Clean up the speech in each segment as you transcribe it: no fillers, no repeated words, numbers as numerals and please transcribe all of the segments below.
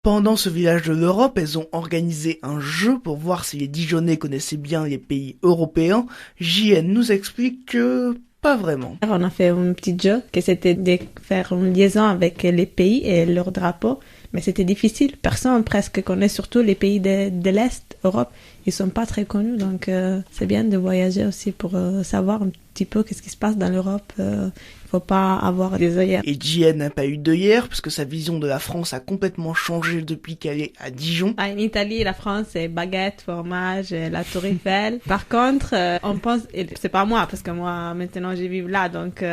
Pendant ce village de l'Europe, elles ont organisé un jeu pour voir si les Dijonnais connaissaient bien les pays européens. JN nous explique que pas vraiment. On a fait un petit jeu que c'était de faire une liaison avec les pays et leurs drapeaux, mais c'était difficile. Personne presque connaît, surtout les pays de l'Est, Europe. Ils sont pas très connus, donc c'est bien de voyager aussi pour savoir un petit peu qu'est-ce qui se passe dans l'Europe. Il faut pas avoir des œillères. Et JN n'a pas eu d'œillères parce que sa vision de la France a complètement changé depuis qu'elle est à Dijon. En Italie, la France, c'est baguette, fromage, la Tour Eiffel. Par contre, on pense, et c'est pas moi, parce que moi, maintenant, je vis là, donc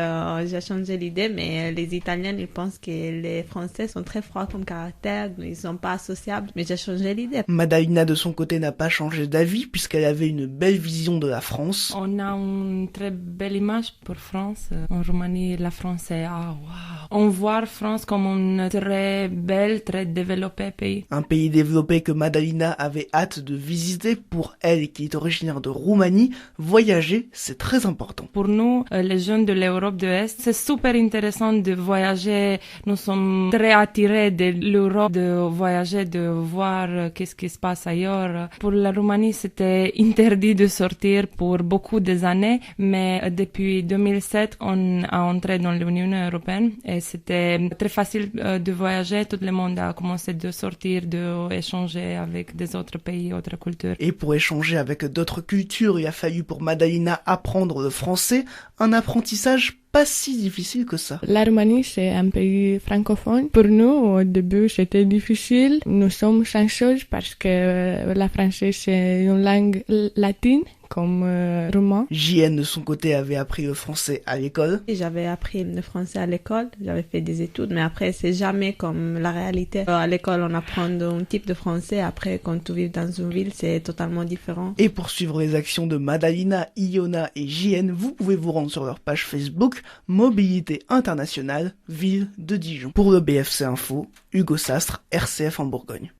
j'ai changé l'idée, mais les Italiens, ils pensent que les Français sont très froids comme caractère, ils sont pas associables, mais j'ai changé l'idée. Madalina, de son côté, n'a pas changé d'avis puisqu'elle avait une belle vision de la France. On a une très belle image pour France. En Roumanie, la France est on voit la France comme un très belle, très développé pays. Un pays développé que Madalina avait hâte de visiter. Pour elle, qui est originaire de Roumanie, voyager, c'est très important. Pour nous, les jeunes de l'Europe de l'Est, c'est super intéressant de voyager. Nous sommes très attirés de l'Europe, de voyager, de voir qu'est-ce qui se passe ailleurs. Pour la Roumanie, c'était interdit de sortir pour beaucoup des années, mais depuis 2007, on a entré dans l'Union européenne et c'était très facile de voyager. Tout le monde a commencé de sortir, d'échanger avec des autres pays, autres cultures. Et pour échanger avec d'autres cultures, il a fallu pour Madalina apprendre le français, un apprentissage pas si difficile que ça. La Roumanie, c'est un pays francophone. Pour nous, au début, c'était difficile. Nous sommes chanceux parce que la français, c'est une langue latine, comme roumain. JN, de son côté, avait appris le français à l'école. J'avais appris le français à l'école, j'avais fait des études, mais après, c'est jamais comme la réalité. À l'école, on apprend un type de français. Après, quand tu vis dans une ville, c'est totalement différent. Et pour suivre les actions de Madalina, Iona et JN, vous pouvez vous rendre sur leur page Facebook Mobilité Internationale, Ville de Dijon. Pour le BFC Info, Hugo Sastre, RCF en Bourgogne.